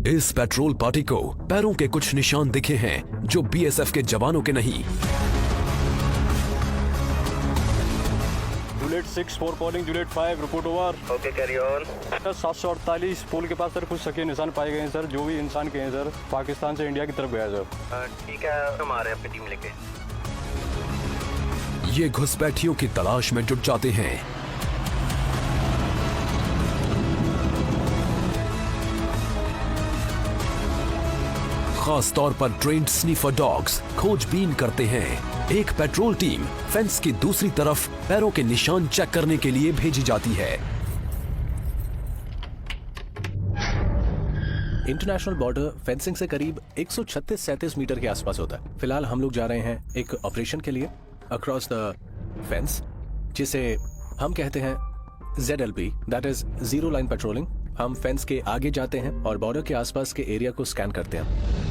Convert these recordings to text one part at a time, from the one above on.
इस petrol party को पैरों के कुछ निशान दिखे हैं जो बीएसएफ के जवानों के नहीं। Juliet 6 for calling Juliet 5 report over. Okay carry on. 748 पुल के पास सर कुछ शकील निशान पाए गए हैं सर, जो भी इंसान के हैं सर, पाकिस्तान से इंडिया की तरफ गया सर। ठीक है, हम आ रहे हैं अपनी टीम लेके। ये घुसपैठियों की तलाश में जुट जाते हैं। खास तौर पर ट्रेन्ड स्नीफर डॉग्स खोजबीन करते हैं। एक पेट्रोल टीम फेंस की दूसरी तरफ पैरों के निशान चेक करने के लिए भेजी जाती है। इंटरनेशनल बॉर्डर फेंसिंग से करीब 136-37 मीटर के आसपास होता है। फिलहाल हम लोग जा रहे हैं एक ऑपरेशन के लिए अक्रॉस द फेंस, जिसे हम कहते हैं ZLP, that is zero line patrolling. हम फेंस के आगे जाते हैं और बॉर्डर के आसपास के एरिया को स्कैन करते हैं।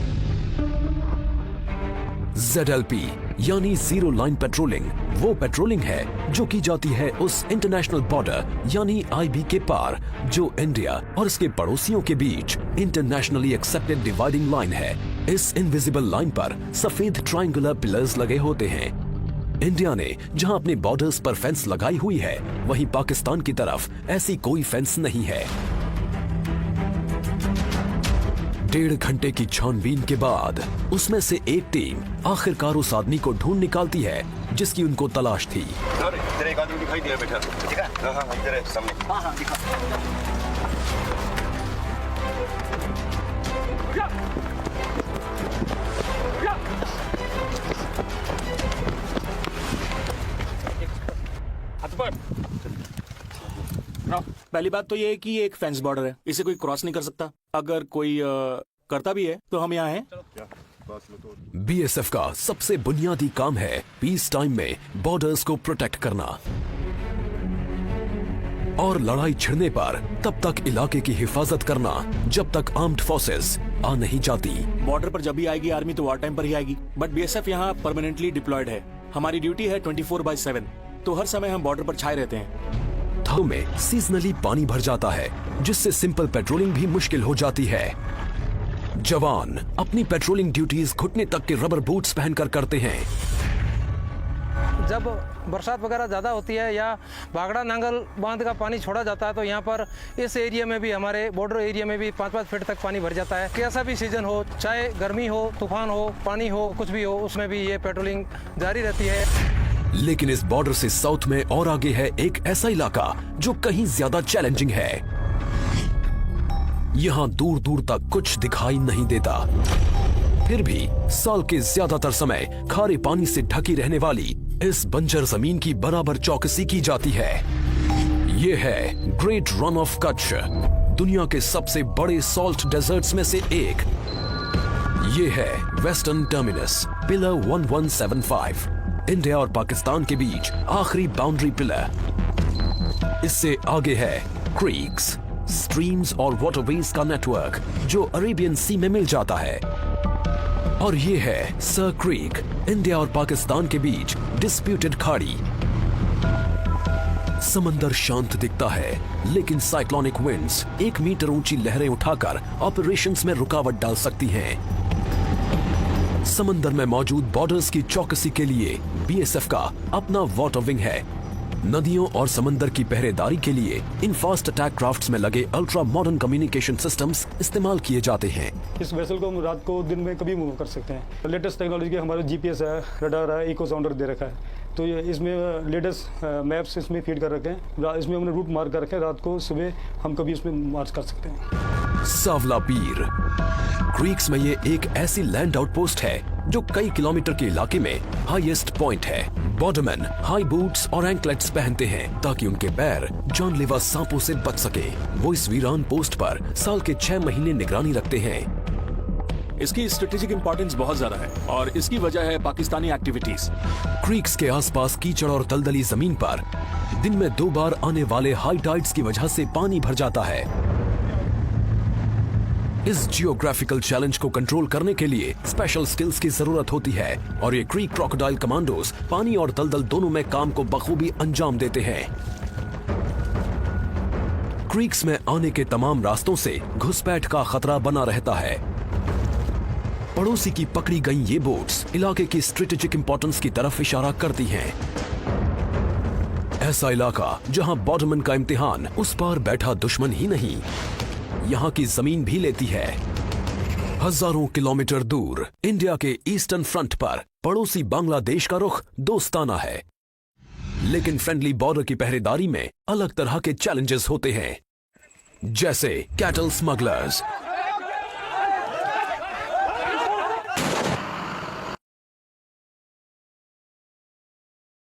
ZLP यानी जीरो लाइन पेट्रोलिंग वो पेट्रोलिंग है जो की जाती है उस इंटरनेशनल बॉर्डर यानी IB के पार, जो इंडिया और इसके पड़ोसियों के बीच इंटरनेशनली एक्सेप्टेड डिवाइडिंग लाइन है। इस इनविजिबल लाइन पर सफेद ट्रायंगुलर पिलर्स लगे होते हैं। इंडिया ने जहां अपने बॉर्डर्स पर फेंस लगाई हुई है, वहीं पाकिस्तान की तरफ ऐसी कोई फेंस नहीं है। 1.5 घंटे की छानबीन के बाद उसमें से एक टीम आखिरकार उस आदमी को ढूंढ निकालती है जिसकी उनको तलाश थी। इधर एक आदमी दिखाई दिया बेटा। ठीक है, हाँ इधर है सामने। हाँ दिखा। पहली बात तो ये है कि ये एक फेंस बॉर्डर है, इसे कोई क्रॉस नहीं कर सकता। अगर कोई करता भी है तो हम यहाँ हैं। बीएसएफ का सबसे बुनियादी काम है पीस टाइम में बॉर्डर्स को प्रोटेक्ट करना और लड़ाई छिड़ने पर तब तक इलाके की हिफाजत करना जब तक आर्म्ड फोर्सेस आ नहीं जाती। बॉर्डर पर जब भी आएगी आर्मी तो वार टाइम पर ही आएगी, बट बीएसएफ यहाँ परमानेंटली डिप्लॉयड है। हमारी ड्यूटी है 24/7, तो हर समय हम बॉर्डर पर छाए रहते हैं। थाऊ में सीजनली पानी भर जाता है, जिससे सिंपल पेट्रोलिंग भी मुश्किल हो जाती है। जवान अपनी पेट्रोलिंग ड्यूटीज घुटने तक के रबर बूट्स पहनकर करते हैं। जब बरसात वगैरह ज़्यादा होती है या भागड़ा नांगल बांध का पानी छोड़ा जाता है तो यहाँ पर इस एरिया में भी, हमारे बॉर्डर एरिया में भी 5-5 फीट तक पानी भर जाता है। कैसा भी सीजन हो, चाहे गर्मी हो, तूफान हो, पानी हो, कुछ भी हो, उसमें भी ये पेट्रोलिंग जारी रहती है। लेकिन इस बॉर्डर से साउथ में और आगे है एक ऐसा इलाका जो कहीं ज्यादा चैलेंजिंग है। यहाँ दूर दूर तक कुछ दिखाई नहीं देता, फिर भी साल के ज्यादातर समय खारे पानी से ढकी रहने वाली इस बंजर जमीन की बराबर चौकसी की जाती है। ये है ग्रेट रन ऑफ कच्छ, दुनिया के सबसे बड़े सॉल्ट डेजर्ट्स में से एक। ये है वेस्टर्न टर्मिनस, पिलर 1175, इंडिया और पाकिस्तान के बीच आखिरी बाउंड्री पिलर। इससे आगे है क्रीक्स, स्ट्रीम्स और वाटरवेज का नेटवर्क जो अरेबियन सी में मिल जाता है। और ये है सर क्रीक, इंडिया और पाकिस्तान के बीच डिस्प्यूटेड खाड़ी। समंदर शांत दिखता है, लेकिन साइक्लोनिक विंड्स 1 मीटर ऊंची लहरें उठाकर ऑपरेशंस में रुकावट डाल सकती हैं। समंदर में मौजूद बॉर्डर्स की चौकसी के लिए बीएसएफ का अपना वाटर विंग है। नदियों और समंदर की पहरेदारी के लिए इन फास्ट अटैक क्राफ्ट्स में लगे अल्ट्रा मॉडर्न कम्युनिकेशन सिस्टम्स इस्तेमाल किए जाते हैं। इस वेसल को हम रात को दिन में कभी मूव कर सकते हैं। लेटेस्ट टेक्नोलॉजी के हमारे GPS है, रडार है, इको साउंडर दे रखा है, तो ये इसमें लेटेस्ट मैप्स इसमें फीड कर रखे हैं। इसमें हमने रूट मार्क कर रखे हैं, रात को सुबह हम कभी इसमें मार्च कर सकते हैं। सावला पीर क्रीक्स में ये एक ऐसी लैंड आउटपोस्ट है जो कई किलोमीटर के इलाके में हाईएस्ट पॉइंट है। बॉर्डरमैन हाई बूट्स और एंकलेट्स पहनते हैं ताकि उनके पैर जानलेवा सांपों से बच सके। वो इस वीरान पोस्ट पर साल के 6 महीने निगरानी रखते हैं। इसकी स्ट्रेटेजिक इंपॉर्टेंस बहुत ज्यादा है और इसकी वजह है पाकिस्तानी एक्टिविटीज। क्रीक्स के आसपास कीचड़ और दलदली जमीन पर दिन में 2 बार आने वाले हाई टाइड्स की वजह से पानी भर जाता है। इस जियोग्राफिकल चैलेंज को कंट्रोल करने के लिए स्पेशल स्किल्स की जरूरत होती है और ये क्रीक क्रोकोडाइल कमांडोज पानी और दलदल दोनों में काम को बखूबी अंजाम देते हैं। क्रीक्स में आने के तमाम रास्तों से घुसपैठ का खतरा बना रहता है। पड़ोसी की पकड़ी गई ये बोट्स इलाके की स्ट्रेटेजिक इंपॉर्टेंस की तरफ इशारा करती हैं। ऐसा इलाका जहां बॉर्डरमैन का इम्तिहान उस पार बैठा दुश्मन ही नहीं, यहां की जमीन भी लेती है। हजारों किलोमीटर दूर इंडिया के ईस्टर्न फ्रंट पर पड़ोसी बांग्लादेश का रुख दोस्ताना है, लेकिन फ्रेंडली बॉर्डर की पहरेदारी में अलग तरह के चैलेंजेस होते हैं, जैसे कैटल स्मगलर्स,